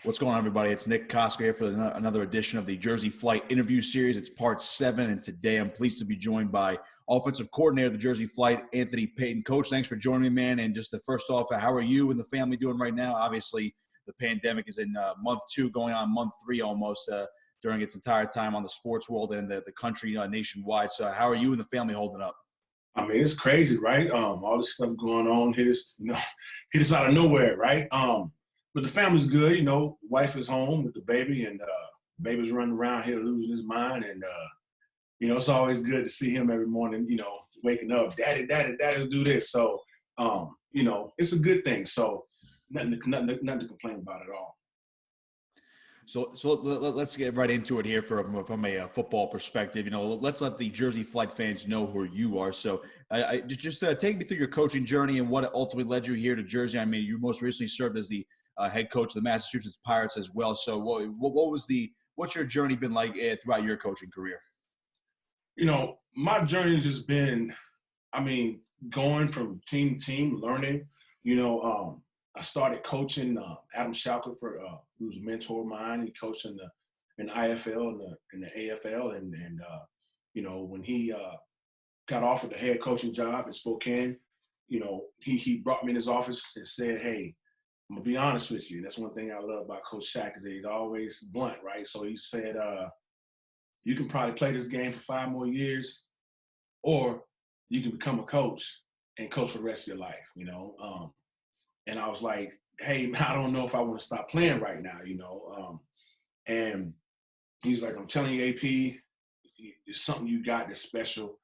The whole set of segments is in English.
What's going on, everybody? It's Nick Kosko here for another edition of the Jersey Flight interview series. It's part 7, and today I'm pleased to be joined by offensive coordinator of the Jersey Flight, Anthony Payton. Coach, thanks for joining me, man. And just first off, how are you and the family doing right now? Obviously, the pandemic is in month 2, going on month 3 almost during its entire time on the sports world and the country nationwide. So how are you and the family holding up? I mean, it's crazy, right? All this stuff going on hit us out of nowhere, right? But the family's good, wife is home with the baby, and baby's running around here losing his mind. And, it's always good to see him every morning, waking up, daddy, let's do this. So, it's a good thing. So nothing to complain about at all. So let's get right into it here from a football perspective. Let's let the Jersey Flight fans know who you are. So just take me through your coaching journey and what ultimately led you here to Jersey. I mean, you most recently served as the head coach of the Massachusetts Pirates as well. So what's your journey been like throughout your coaching career? My journey has just been, going from team to team, learning. I started coaching Adam Shalker, who was a mentor of mine. He coached in the IFL and the AFL, and when he got offered the head coaching job in Spokane, he brought me in his office and said, "Hey, I'm gonna be honest with you." And that's one thing I love about Coach Shaq is that he's always blunt, right? So he said, "You can probably play this game for 5 more years, or you can become a coach and coach for the rest of your life." And I was like, "Hey, I don't know if I want to stop playing right now," And he's like, "I'm telling you, AP, it's something you got that's special.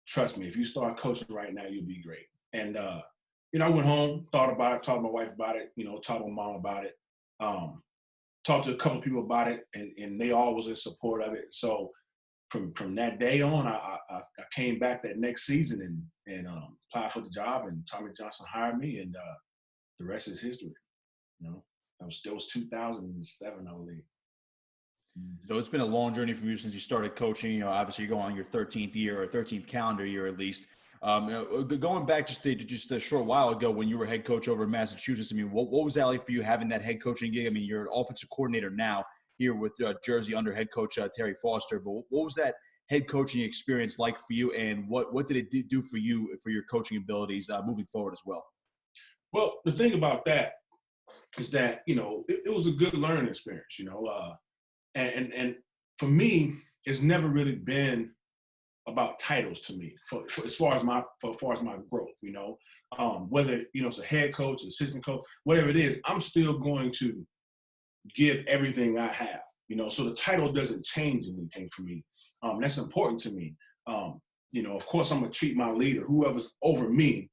Trust me, if you start coaching right now, you'll be great." And I went home, thought about it, talked to my wife about it, talked to my mom about it, talked to a couple of people about it, and they all was in support of it. So from that day on, I came back that next season and applied for the job, and Tommy Johnson hired me, and the rest is history. That was 2007, I believe. So it's been a long journey for you since you started coaching. Obviously you're going on your 13th year or 13th calendar year at least. Going back just a short while ago when you were head coach over in Massachusetts, what was that like for you having that head coaching gig? You're an offensive coordinator now here with Jersey under head coach Terry Foster. But what was that head coaching experience like for you, and what did it do for you for your coaching abilities moving forward as well? Well, the thing about that is that, it was a good learning experience, and for me, it's never really been about titles to me as far as my growth, whether, it's a head coach, assistant coach, whatever it is, I'm still going to give everything I have, so the title doesn't change anything for me. That's important to me. Of course, I'm going to treat my leader, whoever's over me,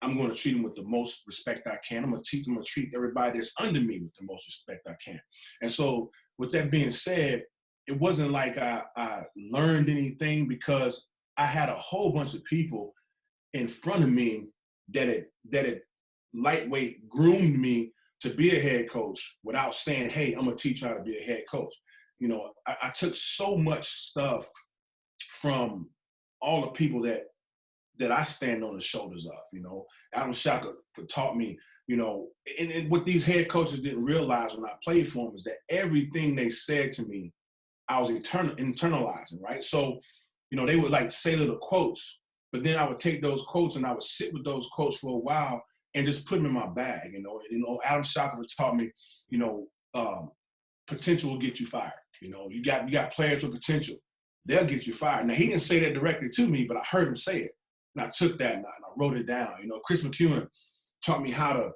I'm going to treat them with the most respect I can. I'm going to treat everybody that's under me with the most respect I can. And so with that being said, it wasn't like I learned anything, because I had a whole bunch of people in front of me that had lightweight groomed me to be a head coach without saying, "Hey, I'm going to teach you how to be a head coach." I took so much stuff from all the people that I stand on the shoulders of. Adam Shalker taught me, and what these head coaches didn't realize when I played for them is that everything they said to me, I was internalizing, right? So, they would say little quotes, but then I would take those quotes and I would sit with those quotes for a while and just put them in my bag. Adam Shalker taught me, potential will get you fired. You got players with potential, they'll get you fired. Now, he didn't say that directly to me, but I heard him say it. And I took that and I wrote it down. Chris McEwen taught me how to,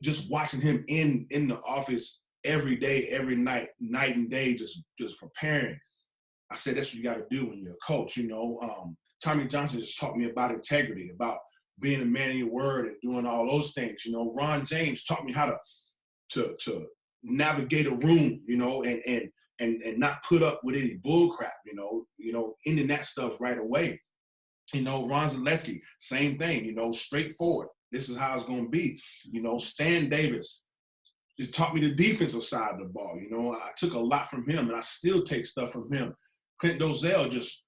just watching him in the office every day, every night and day, just preparing. I said, that's what you got to do when you're a coach. Tommy Johnson just taught me about integrity, about being a man of your word and doing all those things. Ron James taught me how to navigate a room, and not put up with any bull crap, ending that stuff right away. Ron Zaleski, same thing, straightforward. This is how it's going to be. Stan Davis, it taught me the defensive side of the ball. I took a lot from him, and I still take stuff from him. Clint Dozier just,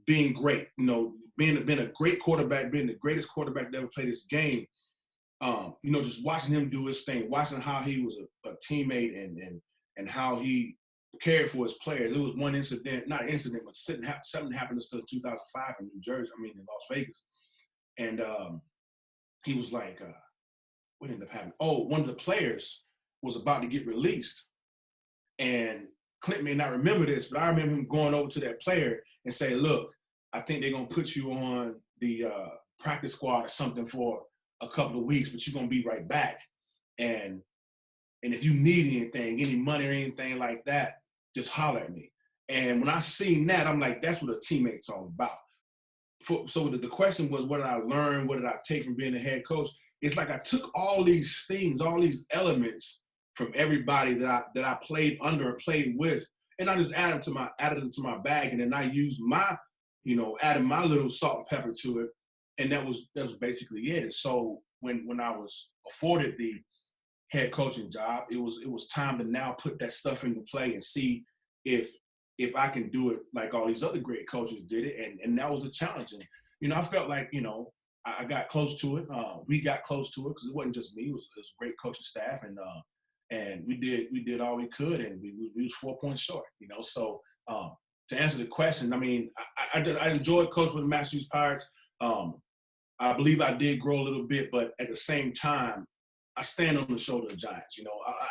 being great, being a great quarterback, being the greatest quarterback to ever play this game. just watching him do his thing, watching how he was a teammate and how he cared for his players. It was one incident, not an incident, but something happened in 2005 in New Jersey, in Las Vegas. And he was like, what ended up happening? Oh, one of the players was about to get released. And Clint may not remember this, but I remember him going over to that player and say, look, I think they're going to put you on the practice squad or something for a couple of weeks, but you're going to be right back. And if you need anything, any money or anything like that, just holler at me. And when I seen that, I'm like, that's what a teammate's all about. So the question was, what did I learn? What did I take from being a head coach? It's like I took all these things, all these elements from everybody that I played under or played with, and I just added them to my bag, and then I used my, added my little salt and pepper to it, and that was basically it. And so when I was afforded the head coaching job, it was time to now put that stuff into play and see if I can do it like all these other great coaches did it, and that was a challenge. And I felt like I got close to it. We got close to it because it wasn't just me; it was a great coaching staff, and we did all we could, and we was 4 points short. So to answer the question, I enjoyed coaching with the Massachusetts Pirates. I believe I did grow a little bit, but at the same time, I stand on the shoulder of giants.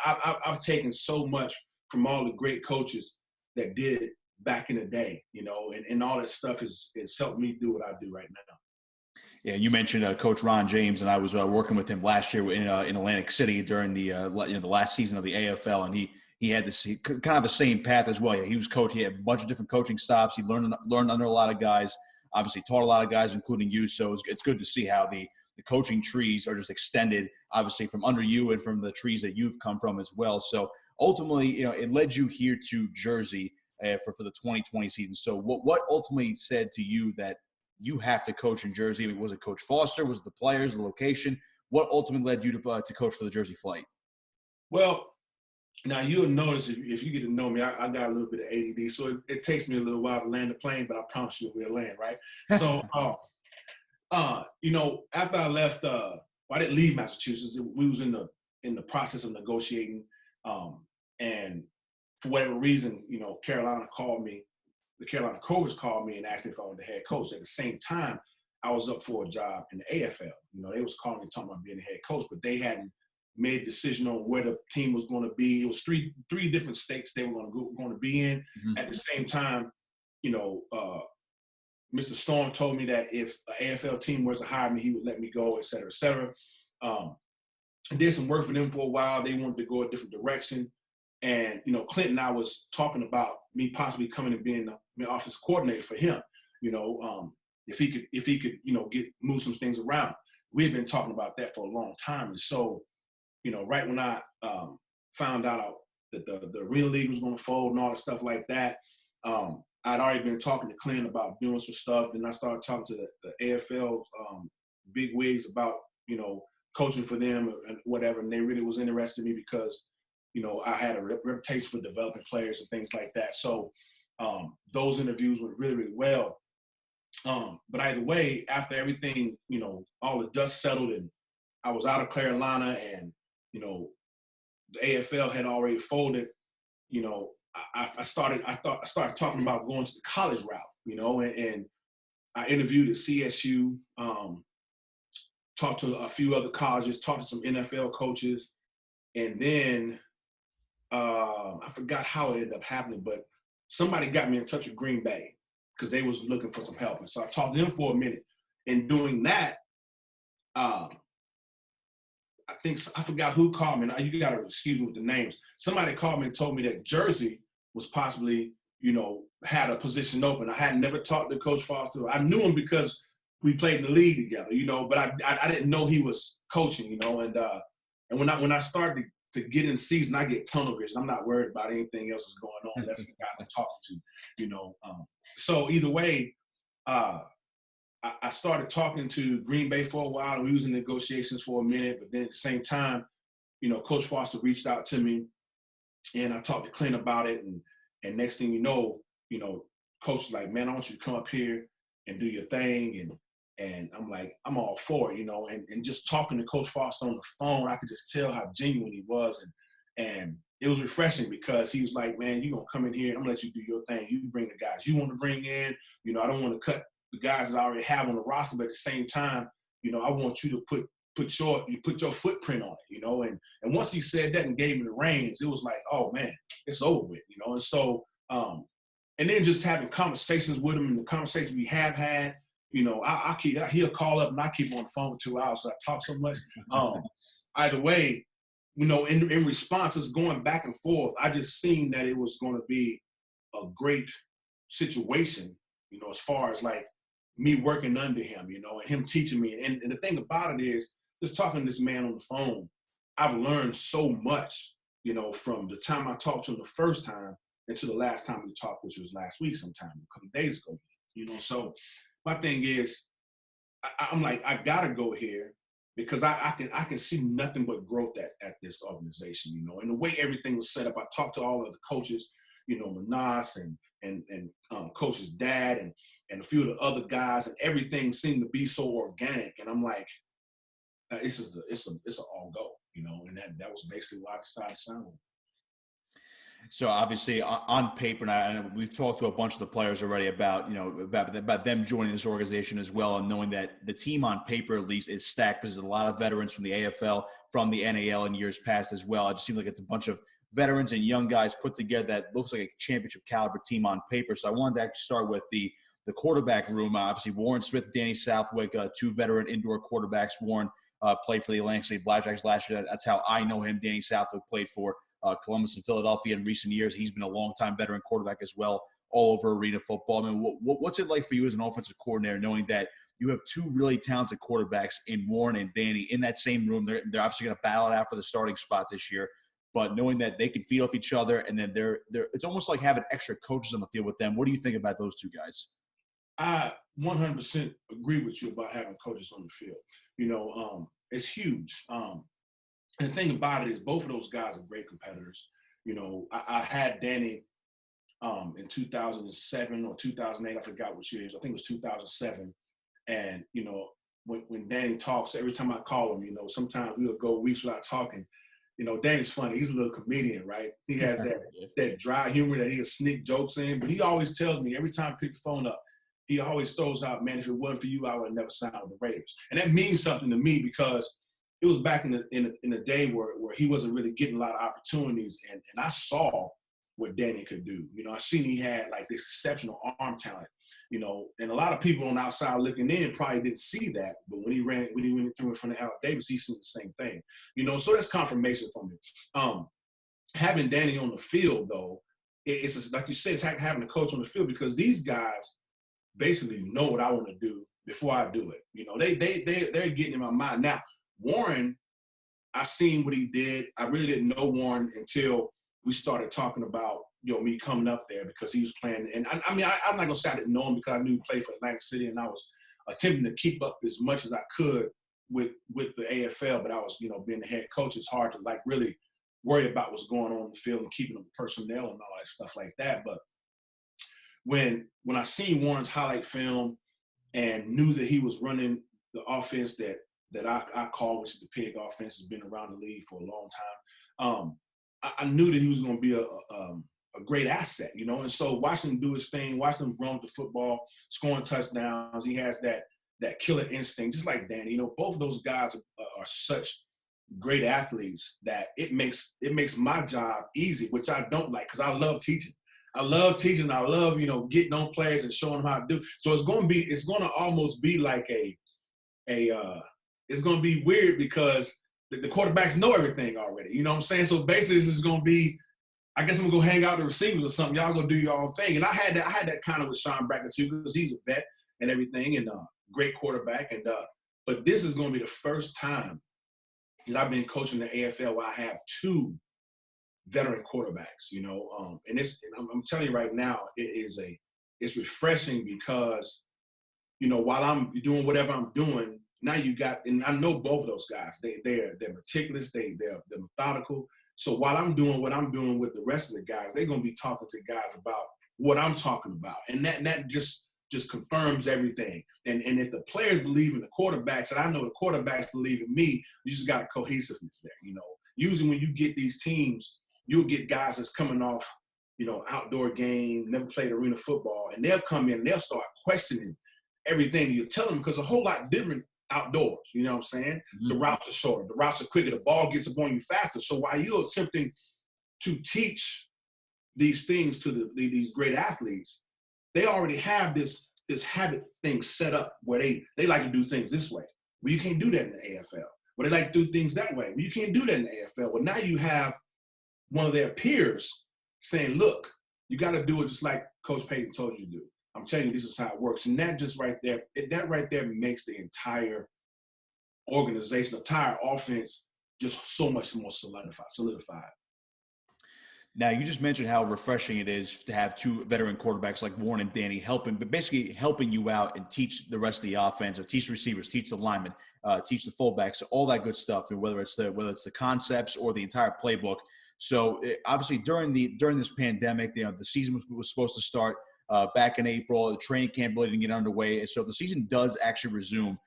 I've taken so much from all the great coaches that did it back in the day, and all that stuff has helped me do what I do right now. Yeah, you mentioned Coach Ron James, and I was working with him last year in Atlantic City during the the last season of the AFL, and he had this kind of the same path as well. Yeah, he was coach. He had a bunch of different coaching stops. He learned under a lot of guys. Obviously, taught a lot of guys, including you. So it's good to see how the coaching trees are just extended, obviously, from under you and from the trees that you've come from as well. So ultimately, it led you here to Jersey for the 2020 season. So what ultimately said to you that you have to coach in Jersey? I mean, was it Coach Foster? Was it the players, the location? What ultimately led you to coach for the Jersey Flight? Well, now you'll notice if you get to know me, I got a little bit of ADD, so it takes me a little while to land the plane, but I promise you we'll land, right? So, after I left, I didn't leave Massachusetts. We was in the process of negotiating, and for whatever reason, Carolina called me. The Carolina Cobras called me and asked me if I wanted the head coach. At the same time, I was up for a job in the AFL. They was calling me talking about being a head coach, but they hadn't made a decision on where the team was going to be. It was three different states they were going to be in. Mm-hmm. At the same time, Mr. Storm told me that if an AFL team was to hire me, he would let me go, et cetera, et cetera. I did some work for them for a while. They wanted to go a different direction. And, Clint and I was talking about me possibly coming and being the office coordinator for him, if he could, move some things around. We had been talking about that for a long time. And so, right when I found out that the Arena League was going to fold and all the stuff like that, I'd already been talking to Clint about doing some stuff. Then I started talking to the AFL big wigs about, coaching for them and whatever. And they really was interested in me because, I had a reputation for developing players and things like that. So those interviews went really, really well. But either way, after everything, all the dust settled and I was out of Carolina and, the AFL had already folded, I started talking about going to the college route, and I interviewed at CSU, talked to a few other colleges, talked to some NFL coaches, and then I forgot how it ended up happening, but somebody got me in touch with Green Bay because they was looking for some help. And so I talked to them for a minute. And doing that, I forgot who called me. Now, you got to excuse me with the names. Somebody called me and told me that Jersey was possibly, had a position open. I had never talked to Coach Foster. I knew him because we played in the league together, but I didn't know he was coaching, and when I started to get in season, I get tunnel vision. I'm not worried about anything else that's going on. That's the guys I'm talking to, So either way, I started talking to Green Bay for a while, and we was in negotiations for a minute. But then at the same time, Coach Foster reached out to me, and I talked to Clint about it. And next thing you know, Coach was like, "Man, I want you to come up here and do your thing." And I'm like, I'm all for it, you know, and just talking to Coach Foster on the phone, I could just tell how genuine he was. And it was refreshing because he was like, man, you're going to come in here and I'm going to let you do your thing. You bring the guys you want to bring in. You know, I don't want to cut the guys that I already have on the roster, but at the same time, you know, I want you to put your footprint on it, you know. And once he said that and gave me the reins, it was like, oh, man, it's over with, you know. And so, and then just having conversations with him and the conversations we have had, you know, he'll call up and I keep him on the phone for 2 hours, so I talk so much. Either way, you know, in responses going back and forth, I just seen that it was going to be a great situation, you know, as far as like me working under him, you know, and him teaching me. And the thing about it is, just talking to this man on the phone, I've learned so much, you know, from the time I talked to him the first time until the last time we talked, which was last week sometime, a couple of days ago, you know. So my thing is, I'm like, I gotta go here because I can see nothing but growth at this organization, you know. And the way everything was set up, I talked to all of the coaches, you know, Manas and Coach's dad and a few of the other guys, and everything seemed to be so organic. And I'm like, it's an all go, you know. And that was basically why I decided to sign with him. So obviously on paper, and we've talked to a bunch of the players already about, you know, about them joining this organization as well, and knowing that the team on paper at least is stacked because there's a lot of veterans from the AFL, from the NAL in years past as well. It just seems like it's a bunch of veterans and young guys put together that looks like a championship caliber team on paper. So I wanted to actually start with the quarterback room. Obviously, Warren Smith, Danny Southwick, two veteran indoor quarterbacks. Warren played for the Atlantic City Blackjacks last year. That's how I know him. Danny Southwick played for Columbus and Philadelphia in recent years. He's been a longtime veteran quarterback as well, all over arena football. I mean, what's it like for you as an offensive coordinator, knowing that you have two really talented quarterbacks in Warren and Danny in that same room? They're obviously going to battle it out for the starting spot this year, but knowing that they can feed off each other, and then they're it's almost like having extra coaches on the field with them. What do you think about those two guys? I 100% agree with you about having coaches on the field. You know, it's huge. And the thing about it is both of those guys are great competitors. You know, I had Danny in 2007 or 2008. I forgot which years. I think it was 2007. And, you know, when Danny talks, every time I call him, you know, sometimes we'll go weeks without talking. You know, Danny's funny. He's a little comedian, right? He has that dry humor that he'll sneak jokes in. But he always tells me every time I pick the phone up, he always throws out, man, if it wasn't for you, I would have never signed with the Raiders. And that means something to me because it was back in the day where he wasn't really getting a lot of opportunities, and I saw what Danny could do. You know, I seen he had like this exceptional arm talent. You know, and a lot of people on the outside looking in probably didn't see that, but when he went through in front of Al Davis, he seen the same thing. You know, so that's confirmation for me. Having Danny on the field though, it's just, like you said, it's having a coach on the field because these guys basically know what I want to do before I do it. You know, they're getting in my mind now. Warren, I seen what he did. I really didn't know Warren until we started talking about, you know, me coming up there because he was playing. And I mean, I'm not gonna say I didn't know him because I knew he played for Atlantic City, and I was attempting to keep up as much as I could with the AFL. But I was, you know, being the head coach, it's hard to like really worry about what's going on in the field and keeping up with personnel and all that stuff like that. But when I seen Warren's highlight film and knew that he was running the offense that I call, which is the pig offense, has been around the league for a long time. I knew that he was going to be a great asset, you know. And so watching him do his thing, watching him run with the football, scoring touchdowns, he has that killer instinct, just like Danny. You know, both of those guys are such great athletes that it makes my job easy, which I don't like because I love teaching. I love, you know, getting on players and showing them how to do. So it's going to almost be like it's going to be weird because the quarterbacks know everything already. You know what I'm saying? So basically, this is going to be, I guess I'm going to go hang out the receivers or something. Y'all go do your own thing. And I had that kind of with Sean Brackett too because he's a vet and everything and great quarterback. And but this is going to be the first time that I've been coaching the AFL where I have two veteran quarterbacks. You know, and I'm telling you right now, it's refreshing because, you know, while I'm doing whatever I'm doing. Now you got, and I know both of those guys. They're meticulous. They're methodical. So while I'm doing what I'm doing with the rest of the guys, they're gonna be talking to guys about what I'm talking about, and that just just confirms everything. And if the players believe in the quarterbacks, and I know the quarterbacks believe in me, you just got a cohesiveness there, you know. Usually when you get these teams, you'll get guys that's coming off, you know, outdoor game, never played arena football, and they'll come in and they'll start questioning everything you tell them, because a whole lot different outdoors, you know what I'm saying? Mm-hmm. The routes are shorter, the routes are quicker, the ball gets upon you faster. So while you're attempting to teach these things to these great athletes, they already have this habit thing set up where they like to do things this way. Well, you can't do that in the AFL. Well, they like to do things that way. Well, you can't do that in the AFL. Well, now you have one of their peers saying, look, you got to do it just like Coach Payton told you to do. I'm telling you, this is how it works. And that just right there, that right there makes the entire organization, the entire offense just so much more solidified. Now, you just mentioned how refreshing it is to have two veteran quarterbacks like Warren and Danny helping you out and teach the rest of the offense, or teach the receivers, teach the linemen, teach the fullbacks, all that good stuff, and whether it's the concepts or the entire playbook. So obviously during this pandemic, you know, the season was supposed to start back in April. The training camp really didn't get underway. So if the season does actually resume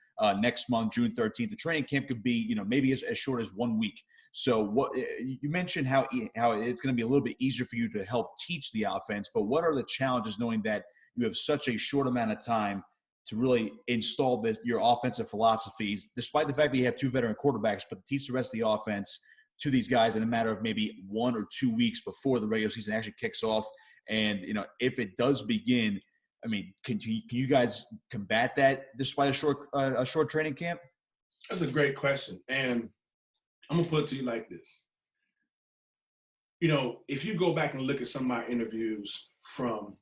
next month, June 13th, the training camp could be, you know, maybe as short as 1 week. So what you mentioned how it's going to be a little bit easier for you to help teach the offense, but what are the challenges knowing that you have such a short amount of time to really install your offensive philosophies, despite the fact that you have two veteran quarterbacks, but to teach the rest of the offense to these guys in a matter of maybe 1 or 2 weeks before the regular season actually kicks off? And, you know, if it does begin, I mean, can you guys combat that despite a short training camp? That's a great question. And I'm going to put it to you like this. You know, if you go back and look at some of my interviews from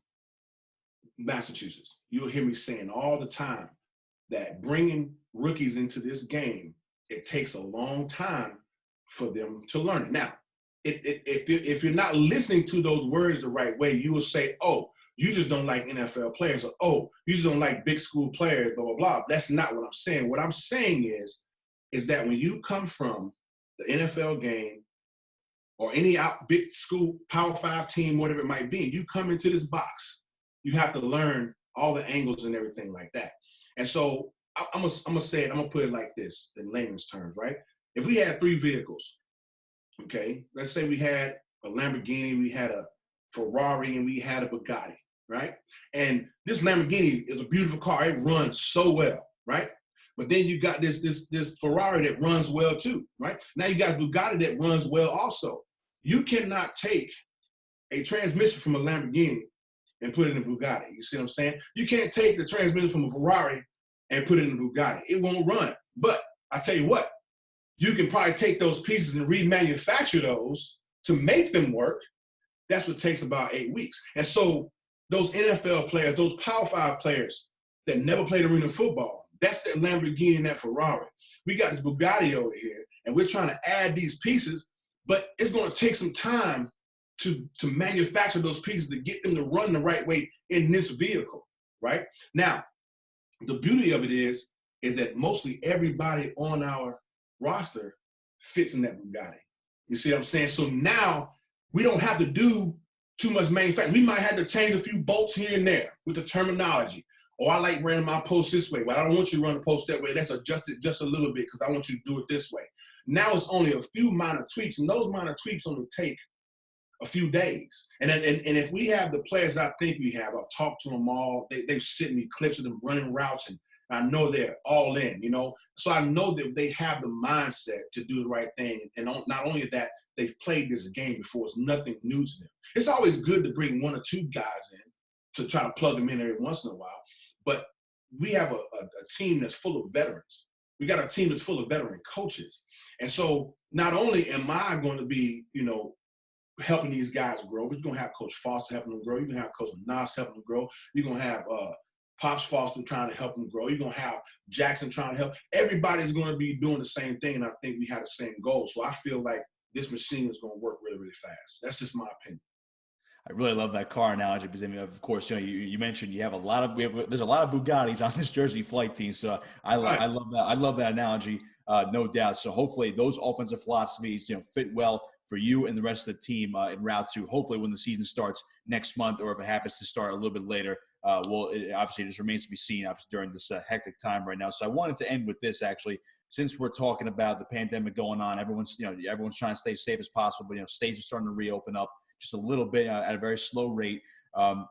Massachusetts, you'll hear me saying all the time that bringing rookies into this game, it takes a long time for them to learn it. Now, if you're not listening to those words the right way, you will say, oh, you just don't like NFL players, or, oh, you just don't like big school players, blah, blah, blah. That's not what I'm saying. What I'm saying is that when you come from the NFL game or any big school Power 5 team, whatever it might be, you come into this box, you have to learn all the angles and everything like that. And so I'm gonna say it, I'm gonna put it like this in layman's terms, right? If we had 3 vehicles, okay, let's say we had a Lamborghini, we had a Ferrari, and we had a Bugatti, right? And this Lamborghini is a beautiful car. It runs so well, right? But then you got this Ferrari that runs well too, right? Now you got a Bugatti that runs well also. You cannot take a transmission from a Lamborghini and put it in a Bugatti. You see what I'm saying? You can't take the transmission from a Ferrari and put it in a Bugatti. It won't run. But I tell you what, you can probably take those pieces and remanufacture those to make them work. That's what takes about 8 weeks. And so those NFL players, those Power 5 players that never played arena football, that's that Lamborghini and that Ferrari. We got this Bugatti over here, and we're trying to add these pieces, but it's going to take some time to manufacture those pieces to get them to run the right way in this vehicle, right? Now, the beauty of it is that mostly everybody on our roster fits in that Bugatti. You see what I'm saying? So now we don't have to do too much manufacturing. We might have to change a few bolts here and there with the terminology. Oh, I like running my post this way. Well, I don't want you to run the post that way. Let's adjust it just a little bit because I want you to do it this way. Now it's only a few minor tweaks, and those minor tweaks only take a few days. And if we have the players I think we have, I've talked to them all. They've sent me clips of them running routes, and I know they're all in, you know. So I know that they have the mindset to do the right thing. And not only that, they've played this game before. It's nothing new to them. It's always good to bring 1 or 2 guys in to try to plug them in every once in a while. But we have a team that's full of veterans. We got a team that's full of veteran coaches. And so not only am I going to be, you know, helping these guys grow, but you're going to have Coach Foster helping them grow. You're going to have Coach Nas helping them grow. You're going to have Pops Foster trying to help them grow. You're going to have Jackson trying to help. Everybody's going to be doing the same thing, and I think we have the same goal. So I feel like this machine is going to work really, really fast. That's just my opinion. I really love that car analogy because, I mean, of course, you know, you mentioned you have there's a lot of Bugattis on this Jersey flight team. So I love that. I love that analogy, no doubt. So hopefully those offensive philosophies, you know, fit well for you and the rest of the team en route to hopefully when the season starts next month, or if it happens to start a little bit later, Obviously, it just remains to be seen, obviously, during this hectic time right now. So I wanted to end with this, actually, since we're talking about the pandemic going on. Everyone's trying to stay safe as possible, but states are starting to reopen up just a little bit at a very slow rate.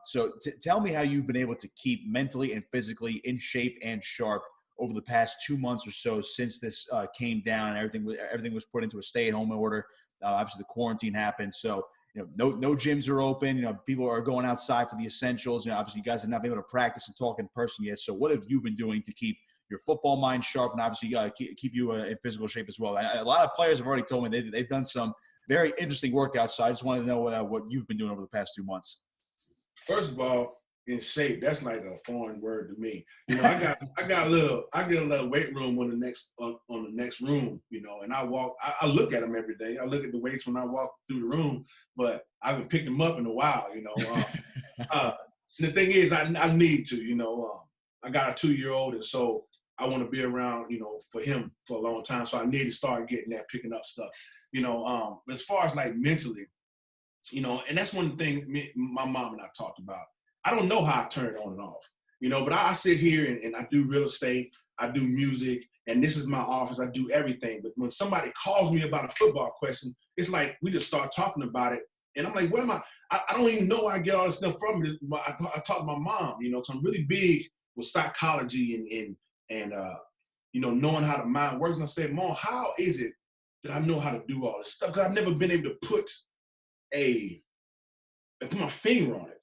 So tell me how you've been able to keep mentally and physically in shape and sharp over the past 2 months or so since this came down and everything was put into a stay-at-home order. Obviously, the quarantine happened, so no gyms are open. People are going outside for the essentials. Obviously, you guys have not been able to practice and talk in person yet. So, what have you been doing to keep your football mind sharp and obviously keep you in physical shape as well? A lot of players have already told me they've done some very interesting workouts. So, I just wanted to know what you've been doing over the past 2 months. First of all, in shape, that's like a foreign word to me. I get a little weight room on the next room, and I look at them every day. I look at the weights when I walk through the room, but I haven't picked them up in a while, The thing is, I need to, I got a 2-year-old, and so I want to be around, for him for a long time. So I need to start getting that, picking up stuff, as far as like mentally, and that's one thing my mom and I talked about. I don't know how I turn it on and off, but I sit here and I do real estate, I do music, and this is my office, I do everything. But when somebody calls me about a football question, it's like we just start talking about it. And I'm like, where am I? I don't even know where I get all this stuff from. I talk to my mom, so I'm really big with psychology and knowing how the mind works. And I said, Mom, how is it that I know how to do all this stuff? Because I've never been able to put my finger on it,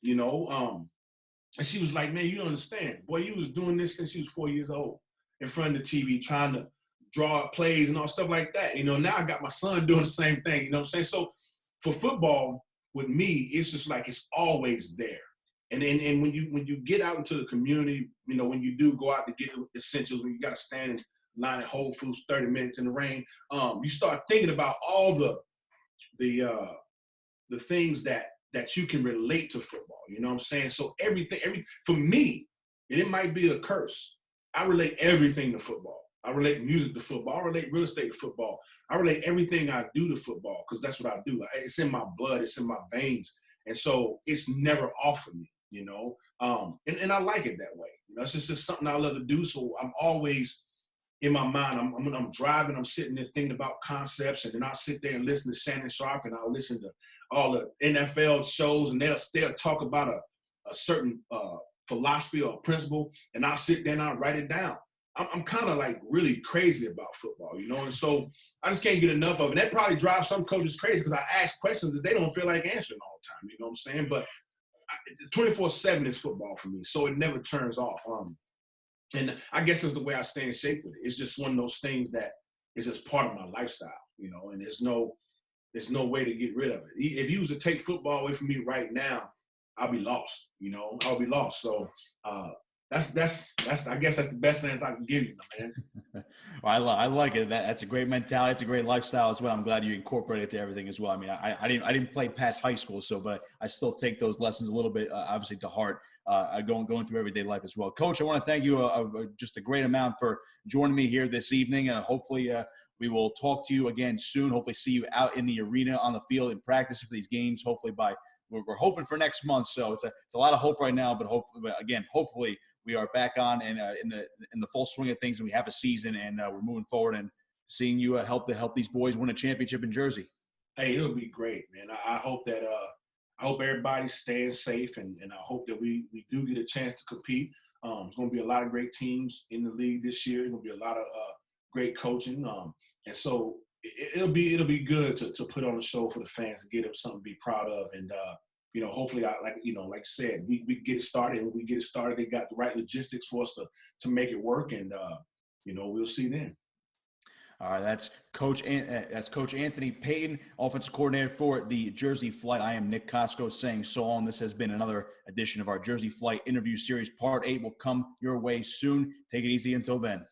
and she was like, man, you don't understand. Boy, you was doing this since you was 4 years old in front of the TV, trying to draw up plays and all stuff like that. Now I got my son doing the same thing, you know what I'm saying? So for football, with me, it's just like it's always there. And when you get out into the community, when you do go out to get the essentials, when you got to stand in line at Whole Foods 30 minutes in the rain, you start thinking about all the things that you can relate to football, you know what I'm saying? So for me, and it might be a curse, I relate everything to football. I relate music to football. I relate real estate to football. I relate everything I do to football because that's what I do. It's in my blood. It's in my veins. And so it's never off of me, and I like it that way. It's just something I love to do. So I'm always in my mind, I'm driving, I'm sitting there thinking about concepts, and then I'll sit there and listen to Shannon Sharp, and I'll listen to all the NFL shows, and they'll talk about a certain philosophy or principle, and I'll sit there and I'll write it down. I'm kind of like really crazy about football, and so I just can't get enough of it. That probably drives some coaches crazy because I ask questions that they don't feel like answering all the time, you know what I'm saying? But 24/7 is football for me, so it never turns off. And I guess that's the way I stay in shape with it. It's just one of those things that is just part of my lifestyle, and there's no way to get rid of it. If you was to take football away from me right now, I'll be lost, I'll be lost. So that's I guess that's the best answer I can give you, man. Well, I like it. That's a great mentality. It's a great lifestyle as well. I'm glad you incorporate it to everything as well. I mean, I didn't play past high school, but I still take those lessons a little bit, obviously, to heart, going through everyday life as well. Coach, I want to thank you just a great amount for joining me here this evening. Hopefully we will talk to you again soon. Hopefully see you out in the arena, on the field, in practice for these games. Hopefully we're hoping for next month. So it's a lot of hope right now, but hopefully we are back on and in the full swing of things, and we have a season, and we're moving forward and seeing you help these boys win a championship in Jersey. Hey, it'll be great, man. I hope that I hope everybody's staying safe, and I hope that we do get a chance to compete. There's going to be a lot of great teams in the league this year. There's going to be a lot of great coaching, and so it'll be good to put on a show for the fans and get them something to be proud of. And hopefully, like you said, we get it started. And when we get it started, they got the right logistics for us to make it work, and we'll see then. All right, that's Coach Anthony Payton, offensive coordinator for the Jersey Flight. I am Nick Kosko saying so long. This has been another edition of our Jersey Flight interview series. Part 8 will come your way soon. Take it easy until then.